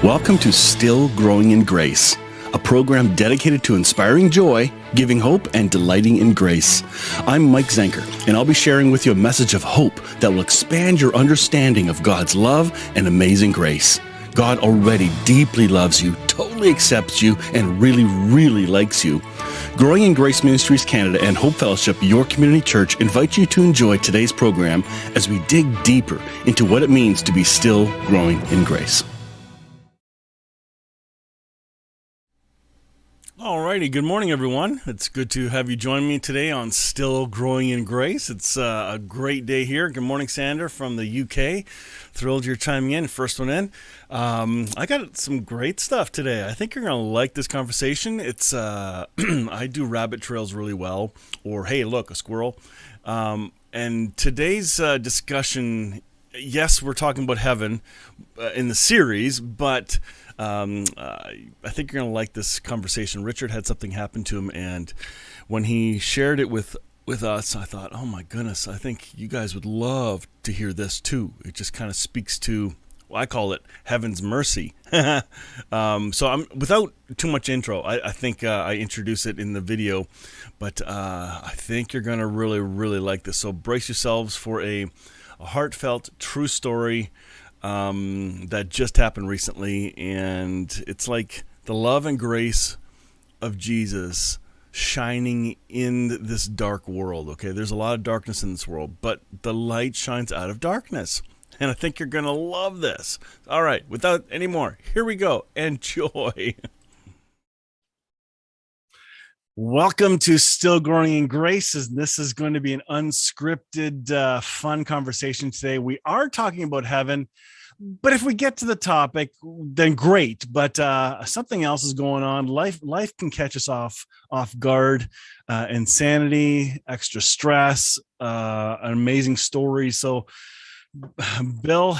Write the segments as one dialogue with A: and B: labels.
A: Welcome to Still Growing in Grace, a program dedicated to inspiring joy, giving hope, and delighting in grace. I'm Mike Zenker, and I'll be sharing with you a message of hope that will expand your understanding of God's love and amazing grace. God already deeply loves you, totally accepts you, and really, really likes you. Growing in Grace Ministries Canada and Hope Fellowship, your community church, invite you to enjoy today's program as we dig deeper into what it means to be still growing in grace. Alrighty, good morning, everyone. It's good to have you join me today on Still Growing in Grace. It's a great day here. Good morning, Sander from the UK. Thrilled you're chiming in. First one in. I got some great stuff today. I think you're going to like this conversation. It's I do rabbit trails really well. Or, hey, look, a squirrel. And today's discussion, yes, we're talking about heaven in the series, but I think you're going to like this conversation. Richard had something happen to him, and when he shared it with us, I thought, oh my goodness, I think you guys would love to hear this too. It just kind of speaks to, well, I call it heaven's mercy. So I'm without too much intro, I think I introduce it in the video, but I think you're going to really, really like this. So brace yourselves for a heartfelt, true story that just happened recently, and it's like the love and grace of Jesus shining in this dark world. Okay, there's a lot of darkness in this world, but the light shines out of darkness, and I think you're gonna love this. All right, without any more, here we go. Enjoy. Welcome to Still Growing in Grace. This is going to be an unscripted, fun conversation today. We are talking about heaven, but if we get to the topic, then great. But something else is going on. Life can catch us off guard. Insanity, extra stress, an amazing story. So, Bill,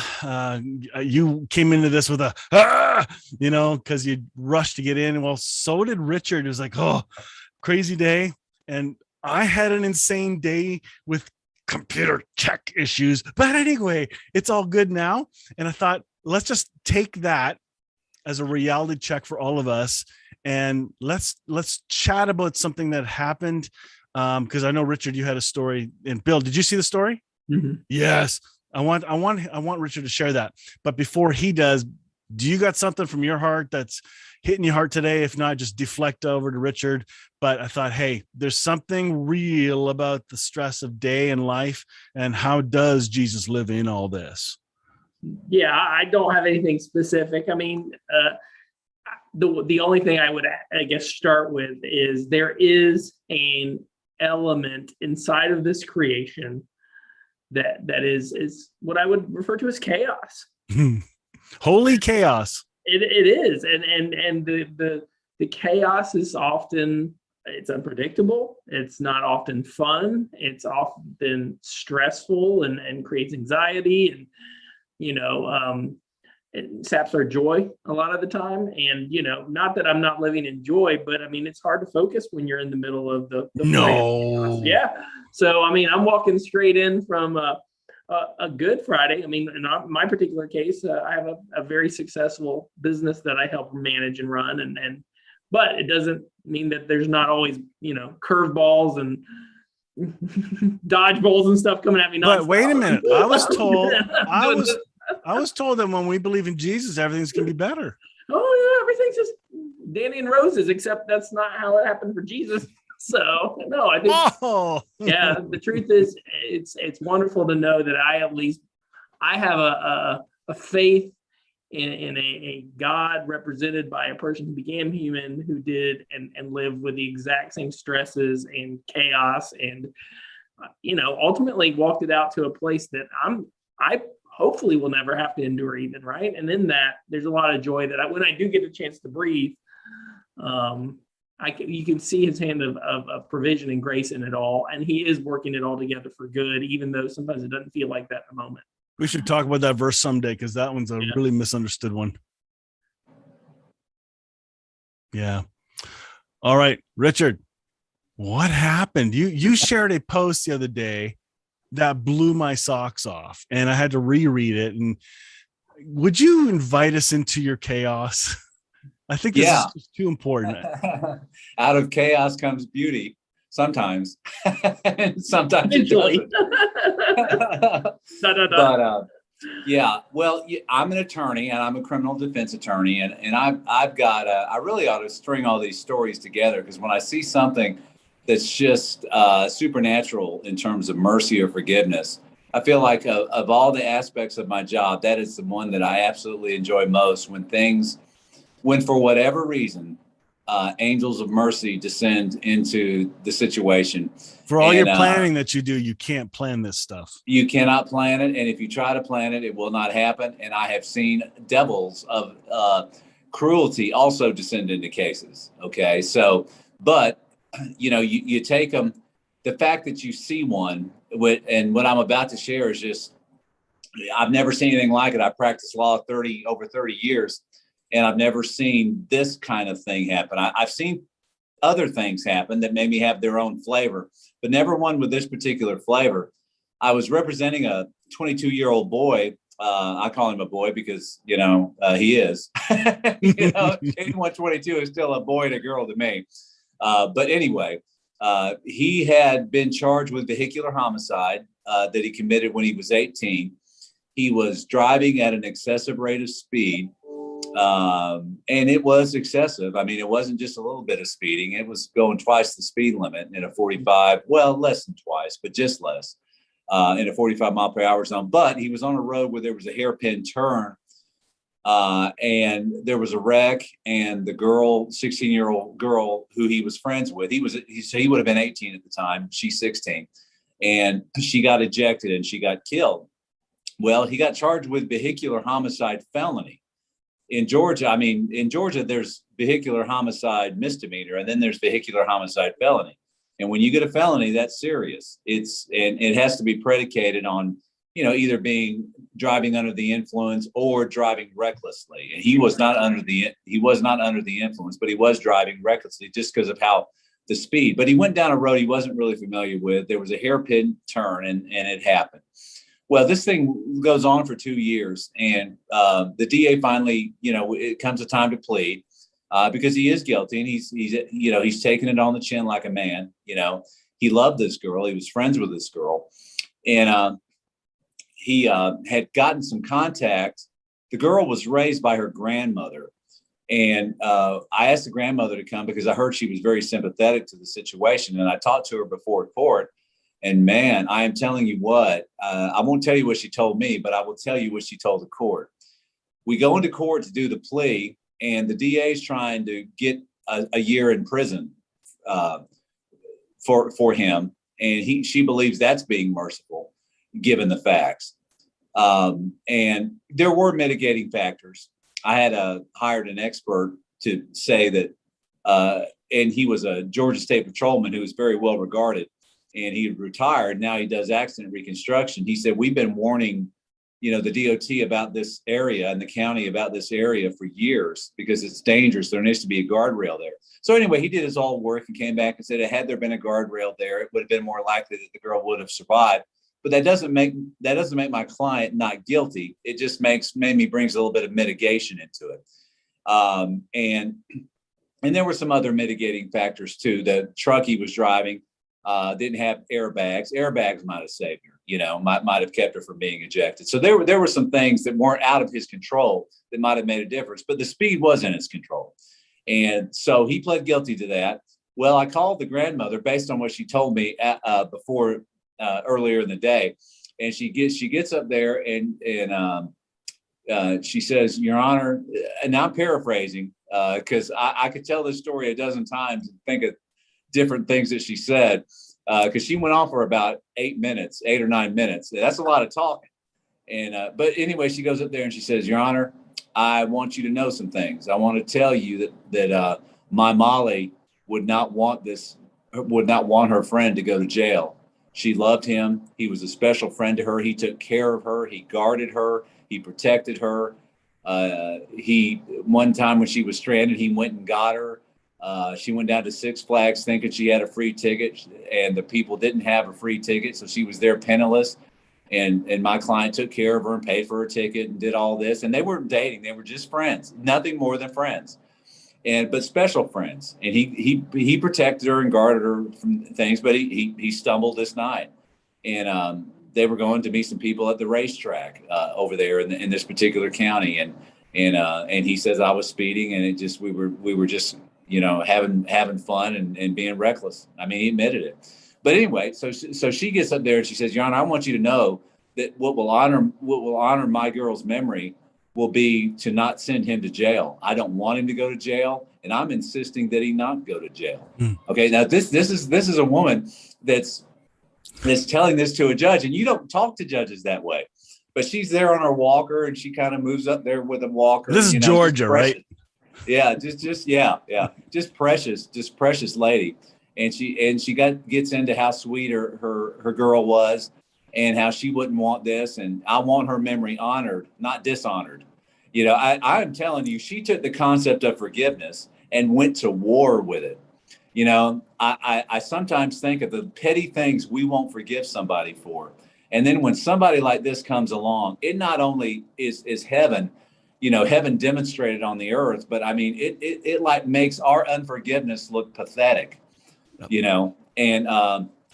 A: you came into this with a, because you rushed to get in. Well, so did Richard. It was like, oh, crazy day. And I had an insane day with computer tech issues. But anyway, it's all good now. And I thought, let's just take that as a reality check for all of us. And let's chat about something that happened. Because I know, Richard, you had a story. And Bill, did you see the story?
B: Mm-hmm.
A: Yes. I want Richard to share that. But before he does, do you got something from your heart that's hitting your heart today? If not, just deflect over to Richard. But I thought, hey, there's something real about the stress of day and life, and how does Jesus live in all this?
B: Yeah, I don't have anything specific. I mean, the only thing I would, I guess, start with is there is an element inside of this creation that is what I would refer to as chaos.
A: Holy chaos.
B: It is, and the chaos is often, it's unpredictable. It's not often fun. It's often stressful and creates anxiety, and it saps our joy a lot of the time. And not that I'm not living in joy, but I mean, it's hard to focus when you're in the middle of the
A: no.
B: Yeah. So I mean, I'm walking straight in from a Good Friday. I mean, in my particular case, I have a very successful business that I help manage and run, but it doesn't mean that there's not always, curveballs and dodgeballs and stuff coming at me.
A: But wait a minute, I was told that when we believe in Jesus, everything's gonna be better.
B: Oh yeah, everything's just dandy and roses, except that's not how it happened for Jesus. So no, I think yeah, the truth is it's wonderful to know that I have a faith in a God represented by a person who became human, who did and lived with the exact same stresses and chaos, and ultimately walked it out to a place that I hopefully will never have to endure even, right? And in that, there's a lot of joy that when I do get a chance to breathe, you can see his hand of provision and grace in it all, and he is working it all together for good, even though sometimes it doesn't feel like that in the moment.
A: We should talk about that verse someday, because that one's a really misunderstood one. Yeah. All right, Richard, what happened? You shared a post the other day that blew my socks off, and I had to reread it. And would you invite us into your chaos? I think this is just too important.
C: Out of chaos comes beauty sometimes. Sometimes it doesn't. But yeah, well, I'm an attorney and I'm a criminal defense attorney, and I've got I really ought to string all these stories together, because when I see something that's just supernatural in terms of mercy or forgiveness, I feel like of all the aspects of my job, that is the one that I absolutely enjoy most, when for whatever reason, angels of mercy descend into the situation.
A: For all your planning that you do, you can't plan this stuff.
C: You cannot plan it. And if you try to plan it, it will not happen. And I have seen devils of cruelty also descend into cases. Okay. So, but, you take them, the fact that you see one, and what I'm about to share is just, I've never seen anything like it. I've practiced law over 30 years, and I've never seen this kind of thing happen. I've seen other things happen that maybe have their own flavor, but never one with this particular flavor. I was representing a 22-year-old boy. I call him a boy because, he is. Anyone 22 is still a boy and a girl to me. But anyway, he had been charged with vehicular homicide that he committed when he was 18. He was driving at an excessive rate of speed. And it was excessive. I mean, it wasn't just a little bit of speeding. It was going twice the speed limit in a 45, well, less than twice, but just less, in a 45 mile per hour zone. But he was on a road where there was a hairpin turn, and there was a wreck, and the girl, 16-year-old girl who he was friends with, he would have been 18 at the time. She's 16, and she got ejected and she got killed. Well, he got charged with vehicular homicide felony. In Georgia, there's vehicular homicide misdemeanor, and then there's vehicular homicide felony. And when you get a felony, that's serious. And it has to be predicated on, either driving under the influence or driving recklessly. And he was not under the influence, but he was driving recklessly just because of how the speed. But he went down a road he wasn't really familiar with. There was a hairpin turn, and it happened. Well, this thing goes on for 2 years, and the DA finally, it comes a time to plead because he is guilty, and he's taking it on the chin like a man. He loved this girl. He was friends with this girl, and he had gotten some contact. The girl was raised by her grandmother, and I asked the grandmother to come because I heard she was very sympathetic to the situation, and I talked to her before court. And man, I am telling you what, I won't tell you what she told me, but I will tell you what she told the court. We go into court to do the plea, and the DA is trying to get a year in prison for him. And she believes that's being merciful, given the facts. And there were mitigating factors. I had hired an expert to say that, and he was a Georgia State patrolman who was very well regarded. And he retired. Now he does accident reconstruction. He said, we've been warning, the DOT about this area and the county about this area for years because it's dangerous. There needs to be a guardrail there. So anyway, he did his all work and came back and said, had there been a guardrail there, it would have been more likely that the girl would have survived. But that doesn't make my client not guilty. It just maybe brings a little bit of mitigation into it. And there were some other mitigating factors too. The truck he was driving didn't have airbags. Airbags might have saved her, might have kept her from being ejected. So there were some things that weren't out of his control that might have made a difference, but the speed was in his control. And so he pled guilty to that. Well, I called the grandmother based on what she told me before earlier in the day. And she gets up there and she says, Your Honor, and I'm paraphrasing because I could tell this story a dozen times and think of different things that she said because she went on for about 8 or 9 minutes. That's a lot of talking. And but anyway, she goes up there and she says, Your Honor, I want you to know some things. I want to tell you that my Molly would not want her friend to go to jail. She loved him. He was a special friend to her. He took care of her. He guarded her. He protected her. One time when she was stranded, he went and got her. She went down to Six Flags thinking she had a free ticket, and the people didn't have a free ticket, so she was there penniless. And my client took care of her and paid for her ticket and did all this. And they weren't dating; they were just friends, nothing more than friends, but special friends. And he protected her and guarded her from things. But he stumbled this night, and they were going to meet some people at the racetrack over there in this particular county. And he says I was speeding, and we were just having fun and being reckless. I mean, he admitted it. But anyway, so she gets up there and she says, Your Honor, I want you to know that what will honor my girl's memory will be to not send him to jail. I don't want him to go to jail, and I'm insisting that he not go to jail. Okay, now this is a woman that's telling this to a judge, and you don't talk to judges that way. But she's there on her walker, and she kind of moves up there with a walker.
A: This is Georgia, right?
C: Yeah, just precious lady. And she gets into how sweet her girl was, and how she wouldn't want this, and I want her memory honored, not dishonored. I'm telling you, she took the concept of forgiveness and went to war with it. I sometimes think of the petty things we won't forgive somebody for. And then when somebody like this comes along, it not only is heaven, heaven demonstrated on the earth, but I mean, it like makes our unforgiveness look pathetic.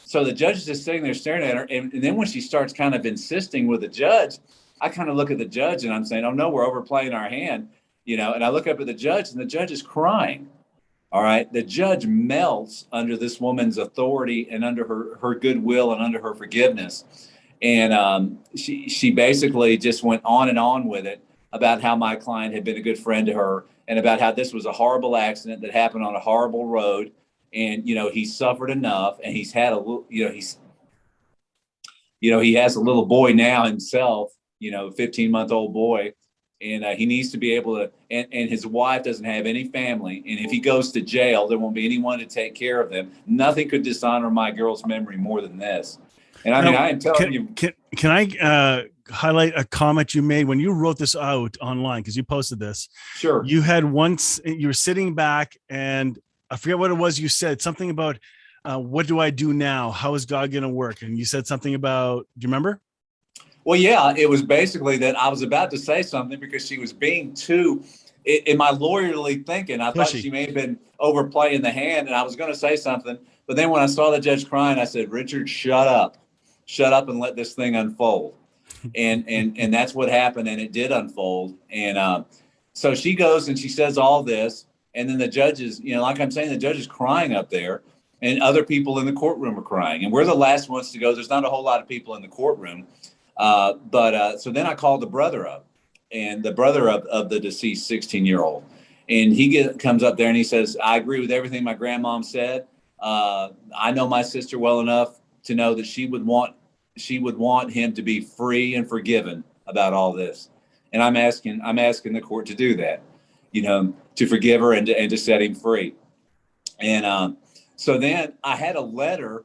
C: So the judge is just sitting there staring at her. And then when she starts kind of insisting with the judge, I kind of look at the judge and I'm saying, oh no, we're overplaying our hand, and I look up at the judge and the judge is crying. All right. The judge melts under this woman's authority and under her goodwill and under her forgiveness. And she basically just went on and on with it about how my client had been a good friend to her and about how this was a horrible accident that happened on a horrible road. And, he suffered enough, and he's had he has a little boy now himself, 15-month-old boy. And he needs to be able to, and his wife doesn't have any family. And if he goes to jail, there won't be anyone to take care of them. Nothing could dishonor my girl's memory more than this. And I mean, I am telling you.
A: Can I highlight a comment you made when you wrote this out online? Because you posted this.
C: Sure.
A: You were sitting back, and I forget what it was you said, something about what do I do now? How is God going to work? And you said something about, do you remember?
C: Well, yeah, it was basically that I was about to say something because she was being too, in my lawyerly thinking, I thought she may have been overplaying the hand, and I was going to say something. But then when I saw the judge crying, I said, Richard, shut up and let this thing unfold. And that's what happened. And it did unfold. And so she goes and she says all this. And then the judge is, like I'm saying, the judge is crying up there, and other people in the courtroom are crying. And we're the last ones to go. There's not a whole lot of people in the courtroom. So then I called the brother up, and the brother of the deceased 16-year-old. And he comes up there and he says, I agree with everything my grandmom said. I know my sister well enough to know that she would want him to be free and forgiven about all this. And I'm asking the court to do that, to forgive her and to set him free. And so then I had a letter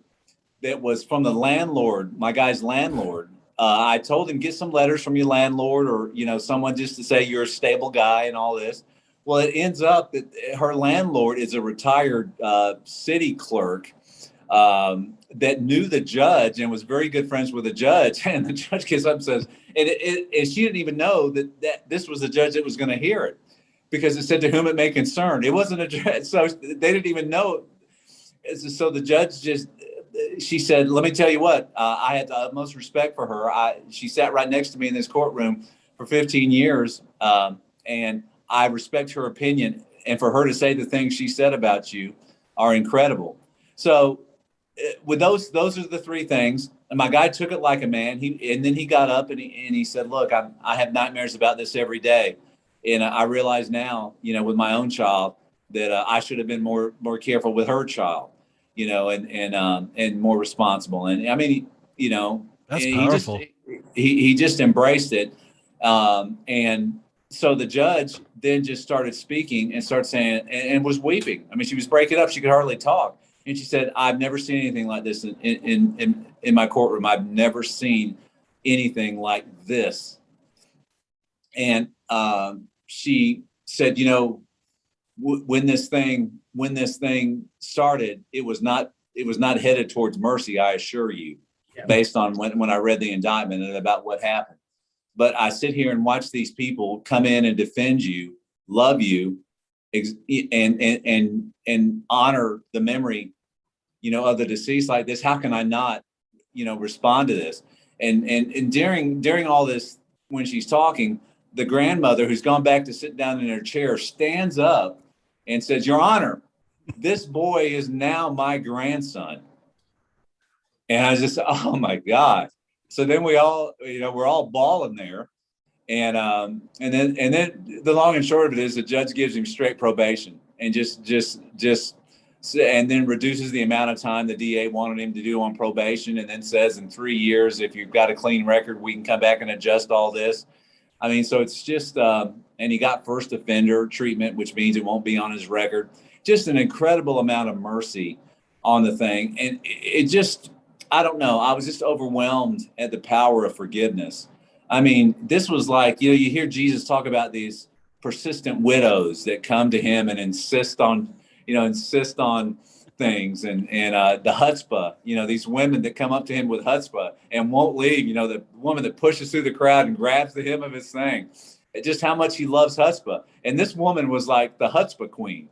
C: that was from the landlord, my guy's landlord. I told him, get some letters from your landlord or, someone just to say you're a stable guy and all this. Well, it ends up that her landlord is a retired city clerk that knew the judge and was very good friends with the judge. And the judge gets up and says, and she didn't even know that this was the judge that was going to hear it, because it said to whom it may concern. It wasn't a judge. So they didn't even know. So the judge she said, let me tell you what, I had the utmost respect for her. She sat right next to me in this courtroom for 15 years. And I respect her opinion. And for her to say the things she said about you are incredible. So with those are the three things. And my guy took it like a man. And then he got up and he said, look, I have nightmares about this every day. And I realize now, with my own child, that I should have been more careful with her child, and more responsible. And I mean,
A: that's powerful.
C: He just embraced it. And so the judge then just started speaking and started saying, and was weeping. I mean, she was breaking up. She could hardly talk. And she said, I've never seen anything like this in my courtroom. I've never seen anything like this. And she said, when this thing started, it was not headed towards mercy, I assure you. based on when I read the indictment and about what happened. But I sit here and watch these people come in and defend you, love you, and honor the memory, of the deceased like this. How can I not, respond to this? And during all this, when she's talking, the grandmother, who's gone back to sit down in her chair, stands up and says, "Your Honor, this boy is now my grandson." And I was just, oh my God. So then we all, we're all bawling there. And then the long and short of it is the judge gives him straight probation and and then reduces the amount of time the DA wanted him to do on probation, and then says in 3 years, if you've got a clean record, we can come back and adjust all this. I mean, so it's just, and he got first offender treatment, which means it won't be on his record. Just an incredible amount of mercy on the thing. And it just, I don't know, I was just overwhelmed at the power of forgiveness. I mean, this was like, you hear Jesus talk about these persistent widows that come to him and insist on things, and the chutzpah, these women that come up to him with chutzpah and won't leave, the woman that pushes through the crowd and grabs the hem of his thing, just how much he loves chutzpah. And this woman was like the chutzpah queen,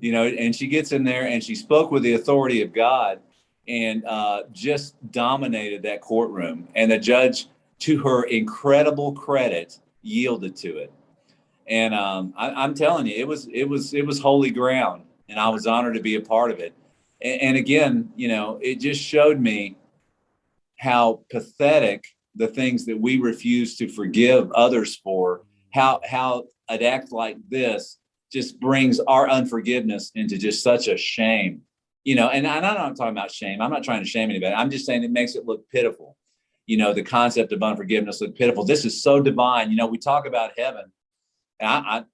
C: and she gets in there and she spoke with the authority of God and just dominated that courtroom. And the judge, to her incredible credit, yielded to it. And I'm telling you, it was holy ground. And I was honored to be a part of it. And again, it just showed me how pathetic the things that we refuse to forgive others for, how an act like this just brings our unforgiveness into just such a shame. And I'm not talking about shame. I'm not trying to shame anybody. I'm just saying it makes it look pitiful. The concept of unforgiveness look pitiful. This is so divine. We talk about heaven. And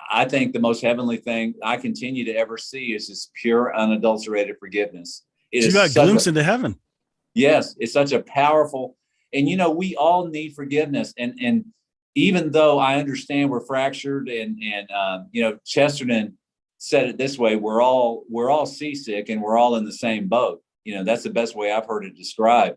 C: I think the most heavenly thing I continue to ever see is this pure, unadulterated forgiveness.
A: You got a glimpse into heaven.
C: Yes, it's such a powerful, and we all need forgiveness. And even though I understand we're fractured, and Chesterton said it this way: we're all seasick and we're all in the same boat. That's the best way I've heard it described.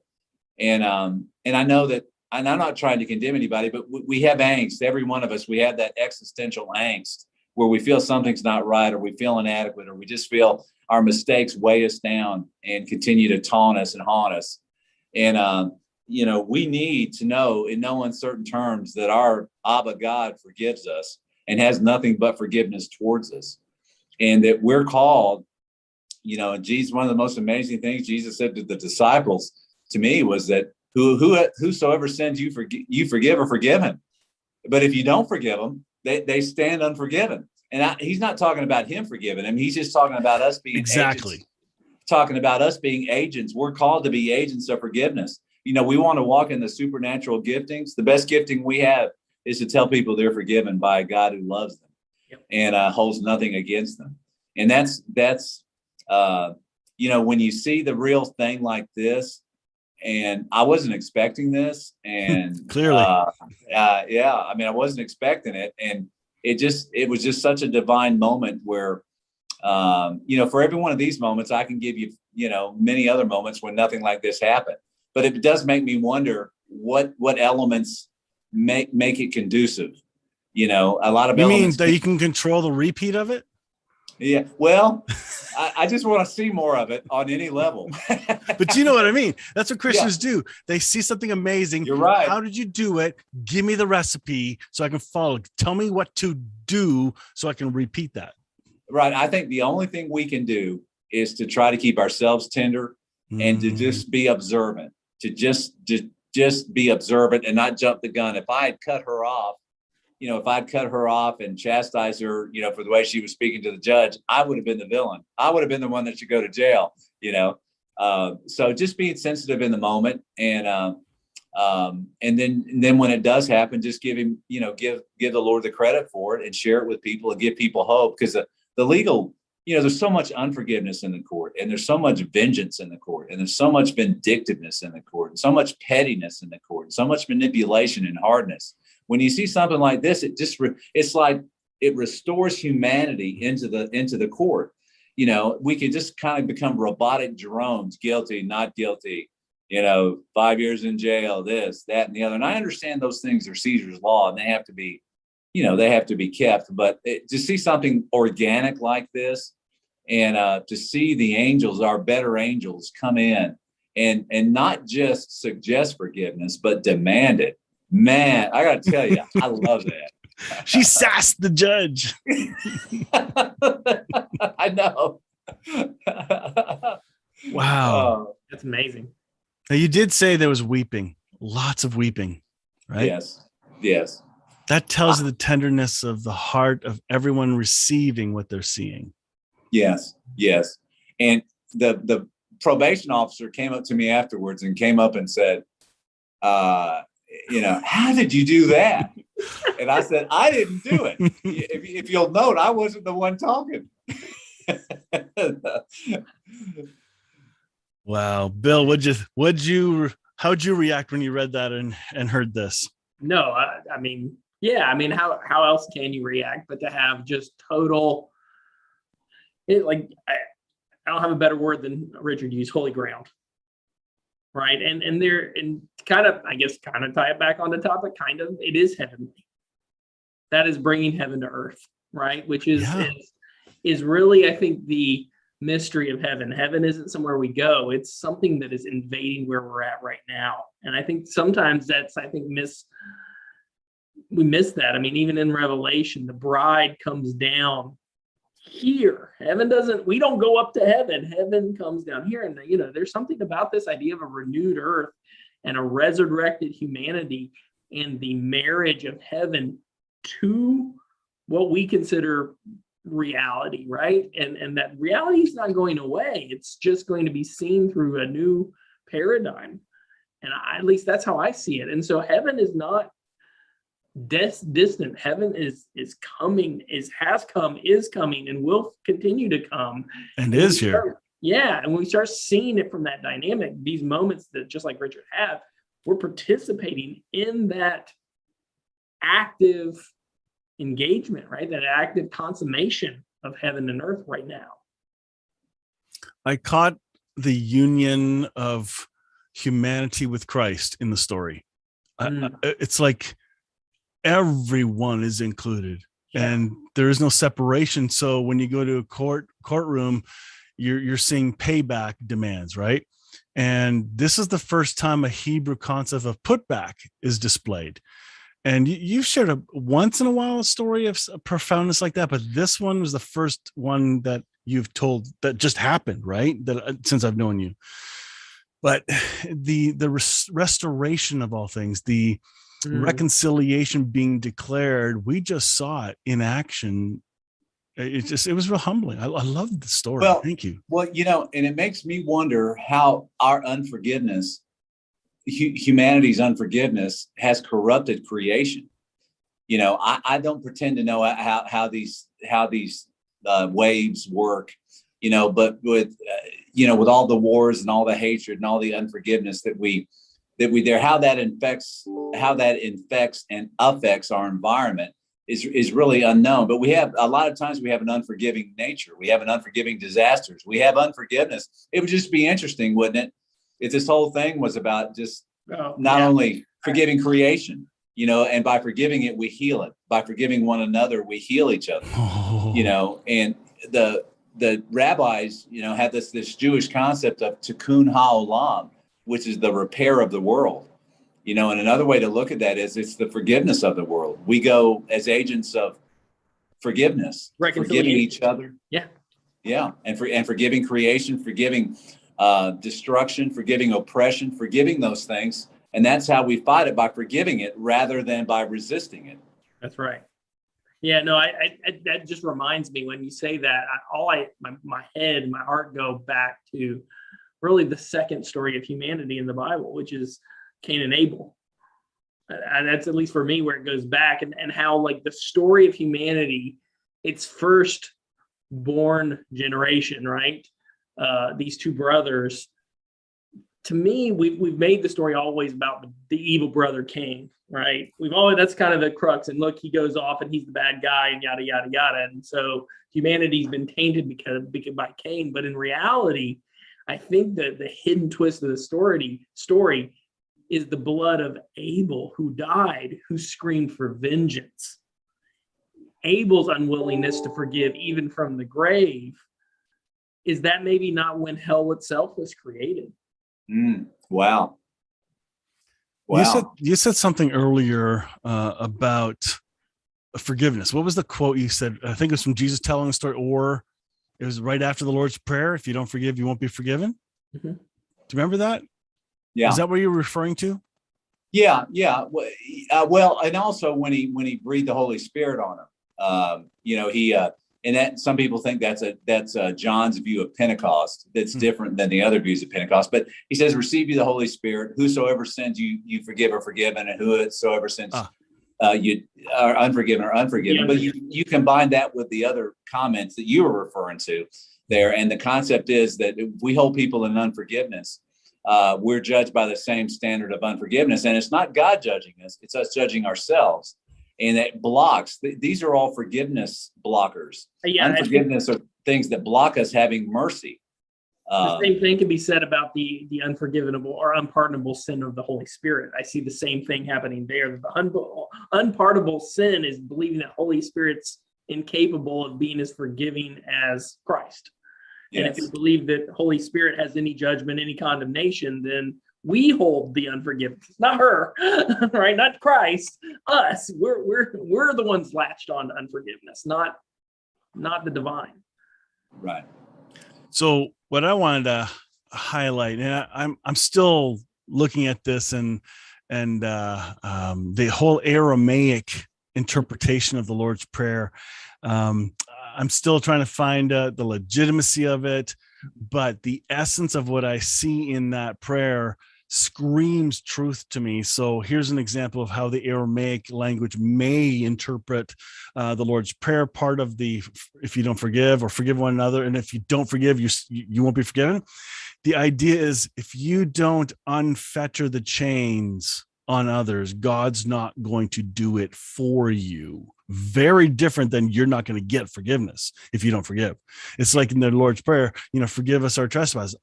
C: And I know that. And I'm not trying to condemn anybody, but we have angst. Every one of us, we have that existential angst where we feel something's not right, or we feel inadequate, or we just feel our mistakes weigh us down and continue to taunt us and haunt us. And, we need to know in no uncertain terms that our Abba God forgives us and has nothing but forgiveness towards us. And that we're called, and Jesus, one of the most amazing things Jesus said to the disciples, to me, was that whosoever sins you forgive are forgiven. But if you don't forgive them, they stand unforgiven. And he's not talking about him forgiving them. He's just talking about us being agents. Talking about us being agents. We're called to be agents of forgiveness. We want to walk in the supernatural giftings. The best gifting we have is to tell people they're forgiven by a God who loves them. Yep. And holds nothing against them. And that's when you see the real thing like this. And I wasn't expecting this, and
A: clearly,
C: I mean, I wasn't expecting it, and it was just such a divine moment where, for every one of these moments, I can give you, many other moments when nothing like this happened. But it does make me wonder what elements make it conducive. A lot of
A: you
C: elements.
A: mean that you can control the repeat of it?
C: Yeah, well, I just want to see more of it on any level.
A: But you know what I mean? That's what Christians do. They see something amazing.
C: You're right.
A: How did you do it? Give me the recipe so I can follow. Tell me what to do so I can repeat that.
C: Right. I think the only thing we can do is to try to keep ourselves tender and to just be observant, to just be observant and not jump the gun. If I had cut her off, if I'd cut her off and chastised her, for the way she was speaking to the judge, I would have been the villain. I would have been the one that should go to jail, So just being sensitive in the moment, and then when it does happen, just give him, give the Lord the credit for it and share it with people and give people hope, because the legal, there's so much unforgiveness in the court, and there's so much vengeance in the court, and there's so much vindictiveness in the court, and so much pettiness in the court, and so much manipulation and hardness. When you see something like this, it's like it restores humanity into the court. We can just kind of become robotic drones, guilty, not guilty, 5 years in jail, this, that, and the other. And I understand those things are Caesar's law and they have to be, they have to be kept. But to see something organic like this, and to see the angels, our better angels, come in and not just suggest forgiveness, but demand it. Man, I got to tell you, I love that.
A: She sassed the judge.
C: I know.
A: Wow.
B: That's amazing.
A: Now, you did say there was weeping, lots of weeping, right?
C: Yes.
A: That tells you the tenderness of the heart of everyone receiving what they're seeing.
C: Yes. And the probation officer came up to me afterwards and came up and said, how did you do that? And I said, I didn't do it. If you'll note, I wasn't the one talking.
A: Wow. Bill, how'd you react when you read that and heard this?
B: No, I mean, how else can you react but to have just total, I don't have a better word than Richard used, holy ground. Right. And kind of tie it back on the topic, it is heavenly. That is bringing heaven to earth, right? Which is really, I think, the mystery of heaven. Heaven isn't somewhere we go. It's something that is invading where we're at right now. And I think sometimes we miss that. I mean, even in Revelation, the bride comes down here. We don't go up to heaven. Heaven comes down here. And, there's something about this idea of a renewed earth and a resurrected humanity and the marriage of heaven to what we consider reality, right? And that reality is not going away. It's just going to be seen through a new paradigm. And at least that's how I see it. And so heaven is not distant. Heaven is coming, has come, is coming, and will continue to come.
A: And is here.
B: And when we start seeing it from that dynamic, these moments that, just like Richard had, we're participating in that active engagement, right? That active consummation of heaven and earth right now.
A: I caught the union of humanity with Christ in the story. It's like everyone is included and there is no separation. So when you go to a courtroom, you're seeing payback demands, right? And this is the first time a Hebrew concept of putback is displayed. And you've shared once in a while a story of profoundness like that, but this one was the first one that you've told that just happened, right? Since I've known you. But the restoration of all things, the reconciliation being declared, we just saw it in action. It was real humbling. I love the story.
C: Well,
A: thank you.
C: Well, and it makes me wonder how our unforgiveness, humanity's unforgiveness, has corrupted creation. I don't pretend to know how these waves work, but with all the wars and all the hatred and all the unforgiveness that we there, how that infects and affects our environment is really unknown. But a lot of times we have an unforgiving nature. We have an unforgiving disasters. We have unforgiveness. It would just be interesting, wouldn't it, if this whole thing was about just not only forgiving creation, and by forgiving it, we heal it. By forgiving one another, we heal each other, and the rabbis, had this Jewish concept of tikkun ha'olam, which is the repair of the world, and another way to look at that is it's the forgiveness of the world. We go as agents of forgiveness, forgiving each other. And forgiving creation, forgiving destruction, forgiving oppression, forgiving those things. And that's how we fight it, by forgiving it rather than by resisting it.
B: That's right. Yeah, no, I that just reminds me when you say that, my head and my heart go back to really the second story of humanity in the Bible, which is Cain and Abel. And that's, at least for me, where it goes back, and how, like, the story of humanity, its first born generation, right? These two brothers. To me, we've made the story always about the evil brother Cain, right? That's kind of the crux. And look, he goes off and he's the bad guy and yada, yada, yada. And so humanity's been tainted because by Cain. But in reality, I think that the hidden twist of the story is the blood of Abel, who died, who screamed for vengeance. Abel's unwillingness to forgive, even from the grave, is that maybe not when hell itself was created?
C: Wow.
A: You said something earlier about forgiveness. What was the quote you said? I think it was from Jesus telling a story, or it was right after the Lord's Prayer. If you don't forgive, you won't be forgiven. Do you remember that?
C: Yeah.
A: Is that what you were referring to?
C: Yeah. Well, and also when he breathed the Holy Spirit on him, he and that some people think that's John's view of Pentecost. That's different than the other views of Pentecost. But he says, "Receive you the Holy Spirit. Whosoever sins you forgive are forgiven, and whosoever sins you are unforgiven are unforgiven." But you combine that with the other comments that you were referring to there, and the concept is that if we hold people in unforgiveness, we're judged by the same standard of unforgiveness, and it's not God judging us; it's us judging ourselves. And it blocks. These are all forgiveness blockers. Unforgiveness are things that block us having mercy.
B: The same thing can be said about the unforgivable or unpardonable sin of the Holy Spirit. I see the same thing happening there. The unpardonable sin is believing that Holy Spirit's incapable of being as forgiving as Christ. Yes. And if you believe that Holy Spirit has any judgment, any condemnation, then we hold the unforgiveness, not her, right? Not Christ, us. We're the ones latched on to unforgiveness, not the divine.
C: Right.
A: So what I wanted to highlight, and I'm still looking at this and the whole Aramaic interpretation of the Lord's Prayer. I'm still trying to find the legitimacy of it, but the essence of what I see in that prayer screams truth to me. So here's an example of how the Aramaic language may interpret the Lord's Prayer part of the, if you don't forgive or forgive one another, and if you don't forgive, you won't be forgiven. The idea is, if you don't unfetter the chains on others, God's not going to do it for you. Very different than you're not going to get forgiveness if you don't forgive. It's like in the Lord's Prayer, forgive us our trespasses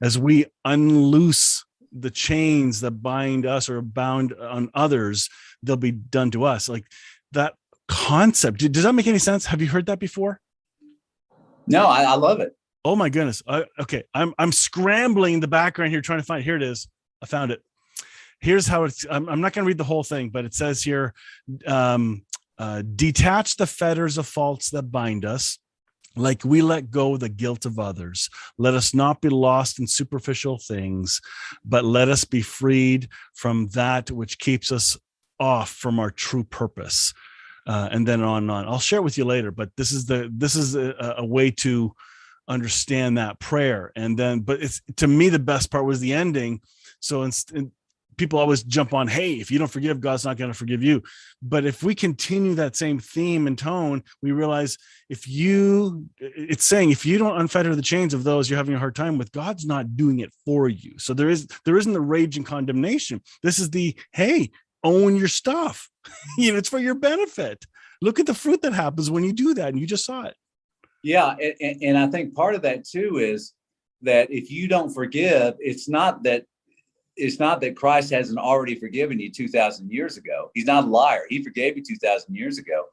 A: as we unloose the chains that bind us or bound on others, they'll be done to us. Like that concept. Does that make any sense? Have you heard that before?
C: No, I love it.
A: Oh my goodness. Okay. I'm scrambling in the background here trying to find it. Here it is. I found it. Here's how it's, I'm not going to read the whole thing, but it says here, detach the fetters of faults that bind us, like we let go the guilt of others. Let us not be lost in superficial things, but let us be freed from that which keeps us off from our true purpose. And then on and on. I'll share it with you later, but this is a way to understand that prayer. And then, but it's, to me, the best part was the ending. So people always jump on, hey, if you don't forgive, God's not going to forgive you. But if we continue that same theme and tone, we realize it's saying, if you don't unfetter the chains of those you're having a hard time with, God's not doing it for you. So there isn't the rage and condemnation. This is the, hey, own your stuff. It's for your benefit. Look at the fruit that happens when you do that. And you just saw it.
C: Yeah. And I think part of that too is that if you don't forgive, it's not that Christ hasn't already forgiven you 2,000 years ago. He's not a liar. He forgave you 2,000 years ago.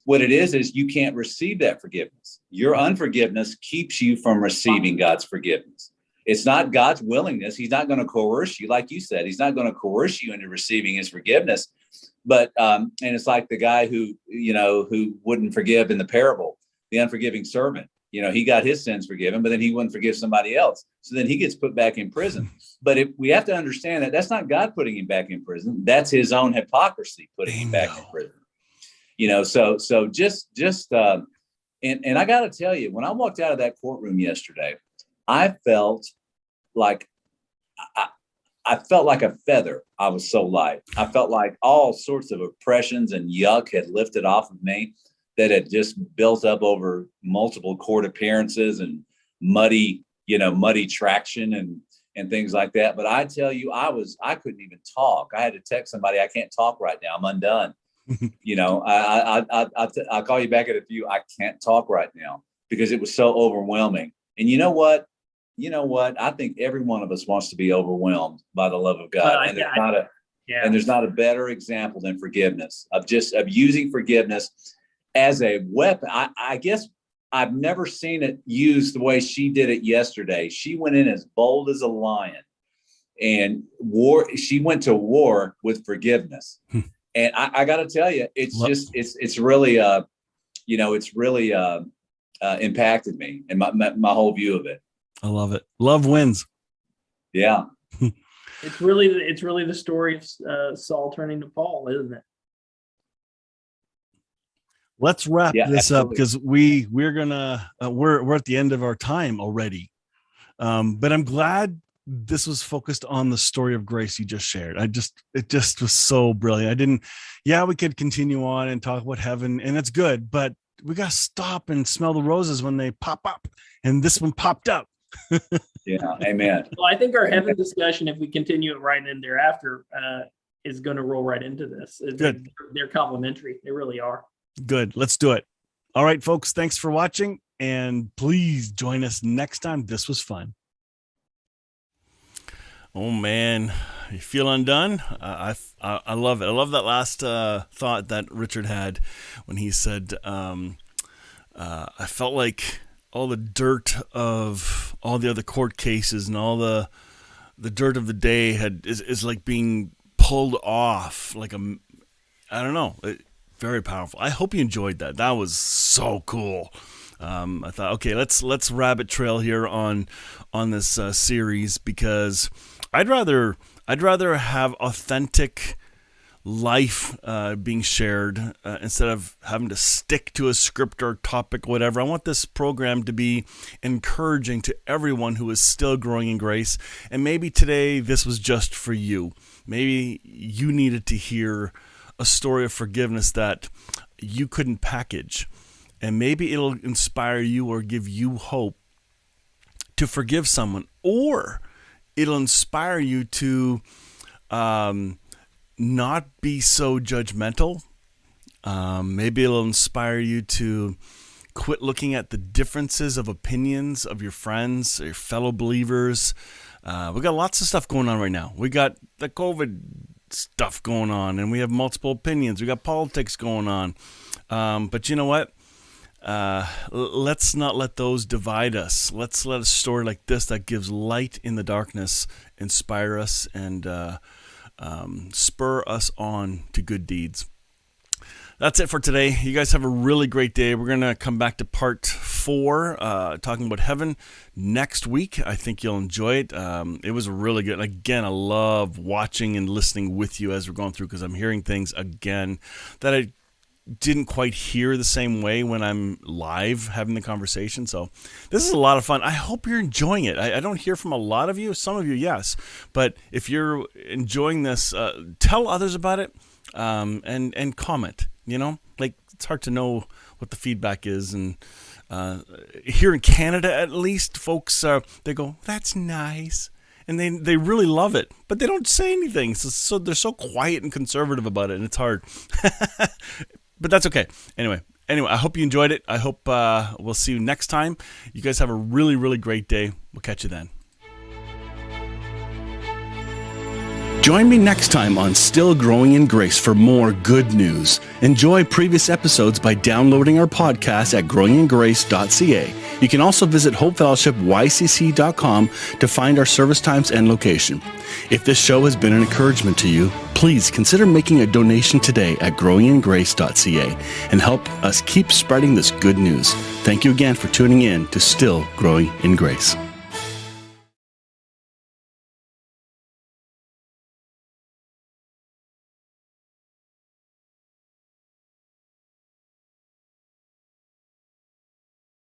C: What it is you can't receive that forgiveness. Your unforgiveness keeps you from receiving God's forgiveness. It's not God's willingness. He's not going to coerce you. Like you said, he's not going to coerce you into receiving his forgiveness. But, and it's like the guy who wouldn't forgive in the parable, the unforgiving servant. He got his sins forgiven, but then he wouldn't forgive somebody else. So then he gets put back in prison. But we have to understand that that's not God putting him back in prison. That's his own hypocrisy putting him back in prison. So just and I got to tell you, when I walked out of that courtroom yesterday, I felt like a feather. I was so light. I felt like all sorts of oppressions and yuck had lifted off of me that had just built up over multiple court appearances and muddy traction and things like that. But I tell you, I couldn't even talk. I had to text somebody, I can't talk right now. I'm undone. I'll call you back at a few. I can't talk right now because it was so overwhelming. And you know what? you know what? I think every one of us wants to be overwhelmed by the love of God. And there's not a better example than forgiveness, of using forgiveness as a weapon. I guess I've never seen it used the way she did it yesterday. She went in as bold as a lion and she went to war with forgiveness. And I got to tell you, it's really impacted me and my whole view of it.
A: I love it. Love wins.
C: Yeah.
B: It's really the story of Saul turning to Paul, isn't it?
A: Let's wrap this
C: absolutely.
A: up, because we're at the end of our time already. But I'm glad this was focused on the story of grace you just shared. It just was so brilliant. We could continue on and talk about heaven, and it's good, but we got to stop and smell the roses when they pop up. And this one popped up.
C: Yeah. Amen.
B: Well, I think our heaven discussion, if we continue it right in thereafter, is going to roll right into this.
A: Good.
B: They're complementary. They really are.
A: Good. Let's do it. All right, folks. Thanks for watching, and please join us next time. This was fun. Oh man, you feel undone? I love it. I love that last thought that Richard had when he said, I felt like all the dirt of all the other court cases and all the dirt of the day is like being pulled off, like I don't know, very powerful. I hope you enjoyed that. That was so cool. I thought, okay, let's rabbit trail here on this series, because I'd rather have authentic life being shared instead of having to stick to a script or topic, whatever. I want this program to be encouraging to everyone who is still growing in grace. And maybe today this was just for you. Maybe you needed to hear a story of forgiveness that you couldn't package. And maybe it'll inspire you or give you hope to forgive someone, or it'll inspire you to not be so judgmental. Maybe it'll inspire you to quit looking at the differences of opinions of your friends, your fellow believers. We got lots of stuff going on right now. We got the COVID stuff going on, and we have multiple opinions. We got politics going on. But you know what? Let's not let those divide us. Let's let a story like this that gives light in the darkness inspire us and spur us on to good deeds. That's it for today. You guys have a really great day. We're going to come back to part 4, talking about heaven next week. I think you'll enjoy it. It was really good. Again, I love watching and listening with you as we're going through, because I'm hearing things again that I didn't quite hear the same way when I'm live having the conversation. So this is a lot of fun. I hope you're enjoying it. I don't hear from a lot of you. Some of you, yes. But if you're enjoying this, tell others about it, and comment. You know, like, it's hard to know what the feedback is. And here in Canada, at least, folks, they go, "That's nice." And they really love it, but they don't say anything. So they're so quiet and conservative about it, and it's hard. But that's okay. Anyway, I hope you enjoyed it. I hope we'll see you next time. You guys have a really, really great day. We'll catch you then. Join me next time on Still Growing in Grace for more good news. Enjoy previous episodes by downloading our podcast at growingingrace.ca. You can also visit hopefellowshipycc.com to find our service times and location. If this show has been an encouragement to you, please consider making a donation today at growingingrace.ca and help us keep spreading this good news. Thank you again for tuning in to Still Growing in Grace.